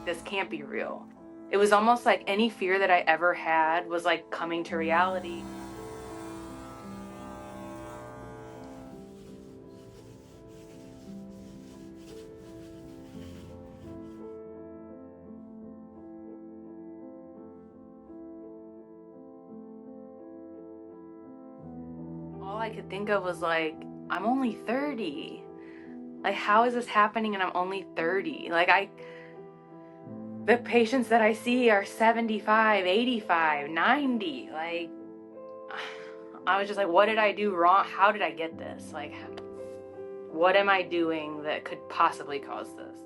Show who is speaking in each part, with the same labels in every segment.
Speaker 1: this can't be real. It was almost like any fear that I ever had was like coming to reality. All I could think of was like, I'm only 30. Like, how is this happening and I'm only 30? Like, the patients that I see are 75, 85, 90. Like, I was just like, what did I do wrong? How did I get this? Like, what am I doing that could possibly cause this?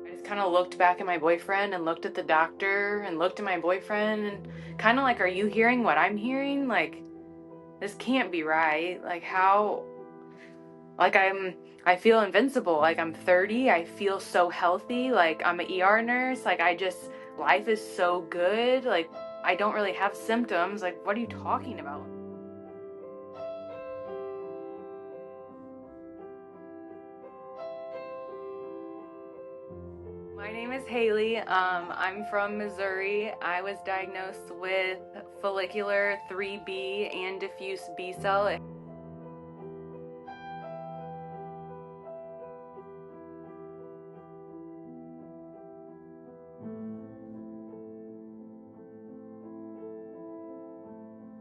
Speaker 1: I just kind of looked back at my boyfriend and looked at the doctor and looked at my boyfriend and kind of like, are you hearing what I'm hearing? Like, this can't be right. Like, how? Like, I feel invincible. Like, I'm 30. I feel so healthy. Like, I'm an ER nurse. Like, life is so good. Like, I don't really have symptoms. Like, what are you talking about? My name is Hayley. I'm from Missouri. I was diagnosed with follicular 3B and diffuse B cell. It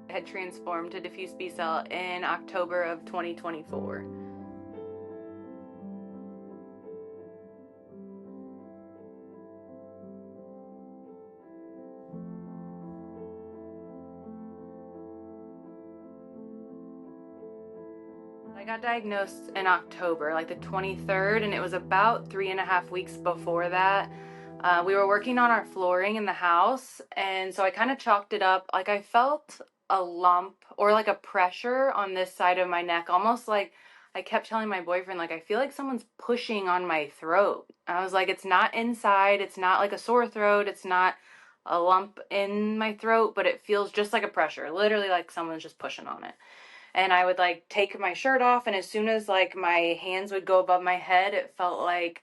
Speaker 1: had transformed to diffuse B cell in October of 2024. I got diagnosed in October, like the 23rd, and it was about 3.5 weeks before that. We were working on our flooring in the house, and so I kind of chalked it up. Like, I felt a lump or like a pressure on this side of my neck, almost like I kept telling my boyfriend, like, I feel like someone's pushing on my throat. I was like, it's not inside, it's not like a sore throat, it's not a lump in my throat, but it feels just like a pressure, literally like someone's just pushing on it. And I would like take my shirt off, and as soon as like my hands would go above my head, it felt like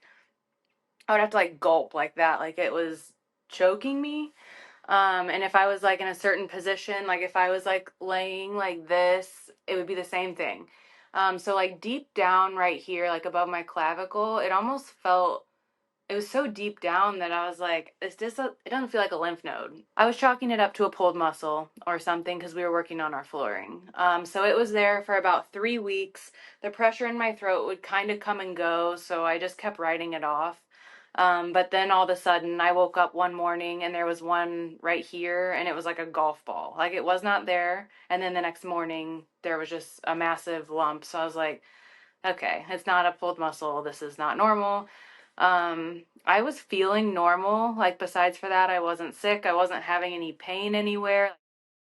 Speaker 1: I would have to like gulp like that, like it was choking me. And if I was like in a certain position, like if I was like laying like this, it would be the same thing. So like deep down right here, like above my clavicle, it almost felt, it was so deep down that I was like, it doesn't feel like a lymph node. I was chalking it up to a pulled muscle or something because we were working on our flooring. So it was there for about 3 weeks. The pressure in my throat would kind of come and go, so I just kept writing it off. But then all of a sudden I woke up one morning and there was one right here, and it was like a golf ball. Like, it was not there. And then the next morning there was just a massive lump. So I was like, okay, it's not a pulled muscle. This is not normal. I was feeling normal. Like, besides for that, I wasn't sick. I wasn't having any pain anywhere.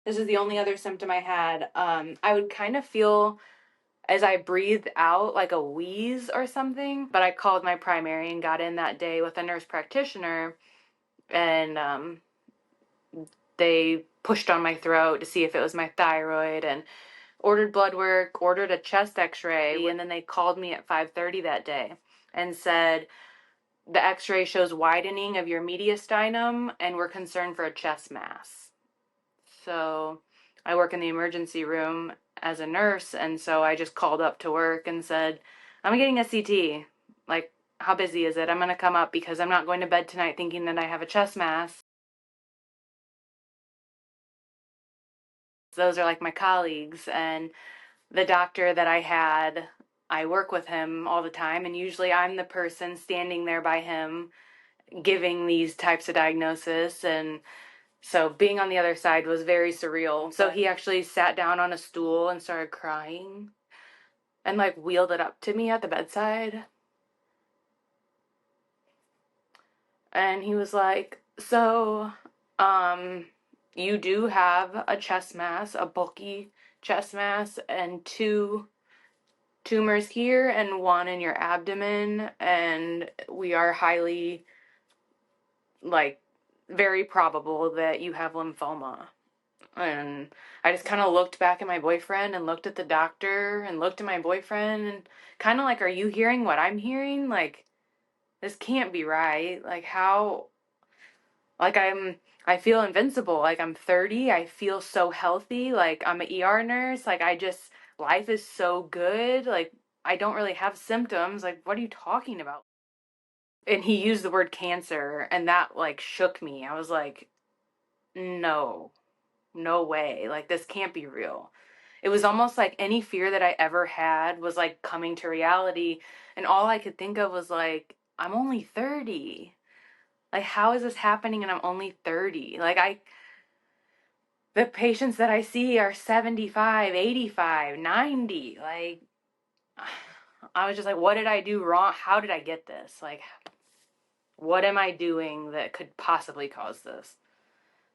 Speaker 1: This is the only other symptom I had. I would kind of feel as I breathed out like a wheeze or something, but I called my primary and got in that day with a nurse practitioner, and they pushed on my throat to see if it was my thyroid and ordered blood work, ordered a chest x-ray, and then they called me at 5:30 that day and said, the x-ray shows widening of your mediastinum and we're concerned for a chest mass. So I work in the emergency room as a nurse, and so I just called up to work and said, I'm getting a CT. Like, how busy is it? I'm going to come up because I'm not going to bed tonight thinking that I have a chest mass. Those are like my colleagues, and the doctor that I work with him all the time, and usually I'm the person standing there by him giving these types of diagnosis. And so being on the other side was very surreal. So he actually sat down on a stool and started crying and like wheeled it up to me at the bedside. And he was like, so, you do have a chest mass, a bulky chest mass, and 2 tumors here and 1 in your abdomen, and we are highly, like, very probable that you have lymphoma. And I just kind of looked back at my boyfriend and looked at the doctor and looked at my boyfriend and kind of like, are you hearing what I'm hearing? Like, this can't be right. Like, how, like, I feel invincible. Like, I'm 30. I feel so healthy. Like, I'm an ER nurse. Like, life is so good. Like, I don't really have symptoms. Like, what are you talking about? And he used the word cancer, and that, like, shook me. I was like, no, no way. Like, this can't be real. It was almost like any fear that I ever had was like coming to reality. And all I could think of was like, I'm only 30. Like, how is this happening and I'm only 30? The patients that I see are 75, 85, 90. Like, I was just like, what did I do wrong? How did I get this? Like, what am I doing that could possibly cause this?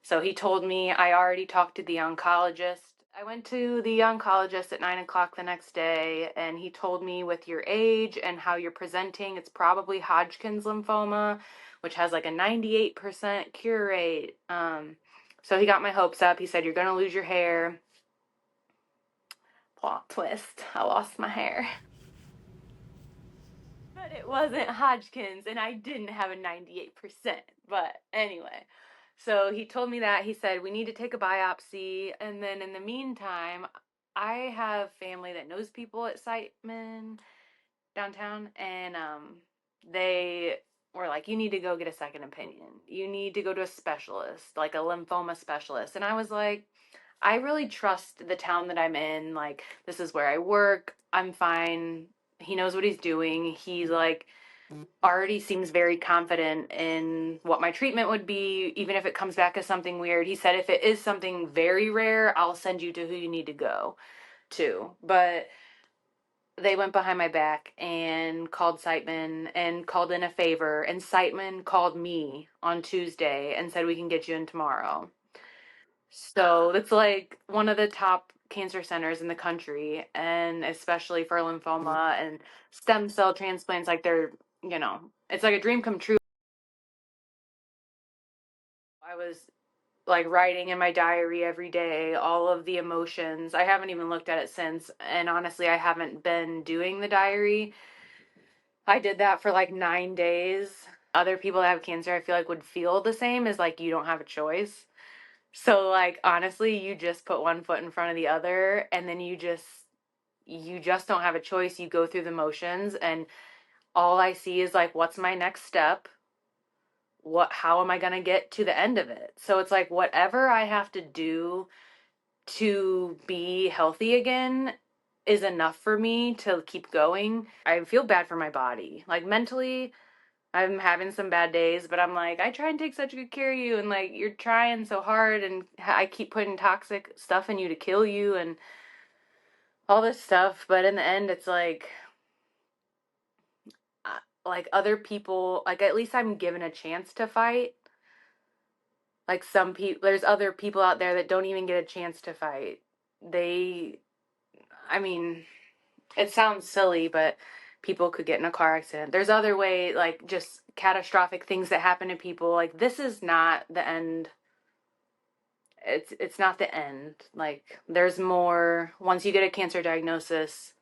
Speaker 1: So he told me I already talked to the oncologist. I went to the oncologist at 9 o'clock the next day, and he told me with your age and how you're presenting, it's probably Hodgkin's lymphoma, which has like a 98% cure rate. So he got my hopes up. He said, you're going to lose your hair. Plot twist. I lost my hair. But it wasn't Hodgkin's, and I didn't have a 98%. But anyway, so he told me that. He said, we need to take a biopsy. And then in the meantime, I have family that knows people at Siteman downtown, and they were like, you need to go get a second opinion. You need to go to a specialist, like a lymphoma specialist. And I was like, I really trust the town that I'm in. Like, this is where I work. I'm fine. He knows what he's doing. He's like, already seems very confident in what my treatment would be, even if it comes back as something weird. He said, if it is something very rare, I'll send you to who you need to go to. But they went behind my back and called Siteman and called in a favor. And Siteman called me on Tuesday and said, we can get you in tomorrow. So it's like one of the top cancer centers in the country, and especially for lymphoma and stem cell transplants, like it's like a dream come true. I was like writing in my diary every day, all of the emotions. I haven't even looked at it since, and honestly, I haven't been doing the diary. I did that for like 9 days. Other people that have cancer, I feel like would feel the same as like you don't have a choice. So like honestly, you just put one foot in front of the other, and then you just don't have a choice. You go through the motions, and all I see is like, what's my next step? How am I going to get to the end of it? So it's like whatever I have to do to be healthy again is enough for me to keep going. I feel bad for my body. Like mentally, I'm having some bad days, but I'm like, I try and take such good care of you, and like you're trying so hard, and I keep putting toxic stuff in you to kill you and all this stuff, but in the end it's like other people, like at least I'm given a chance to fight. Like some people, there's other people out there that don't even get a chance to fight. They, I mean, it sounds silly, but people could get in a car accident. There's other way, like just catastrophic things that happen to people. Like this is not the end. It's not the end. Like there's more. Once you get a cancer diagnosis,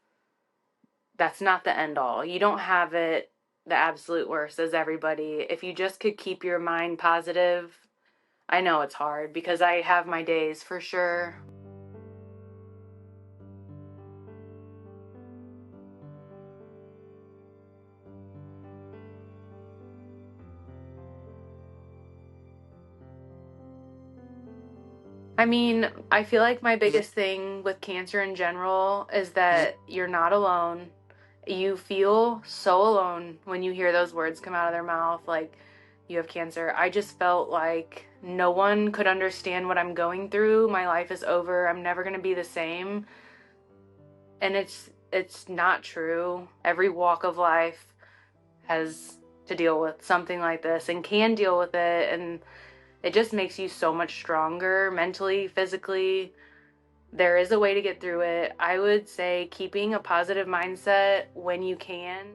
Speaker 1: that's not the end all. You don't have it the absolute worst as everybody. If you just could keep your mind positive, I know it's hard because I have my days for sure. I mean, I feel like my biggest thing with cancer in general is that you're not alone. You feel so alone when you hear those words come out of their mouth, like, you have cancer. I just felt like no one could understand what I'm going through. My life is over. I'm never going to be the same. And it's not true. Every walk of life has to deal with something like this and can deal with it, and it just makes you so much stronger mentally, physically. There is a way to get through it. I would say keeping a positive mindset when you can.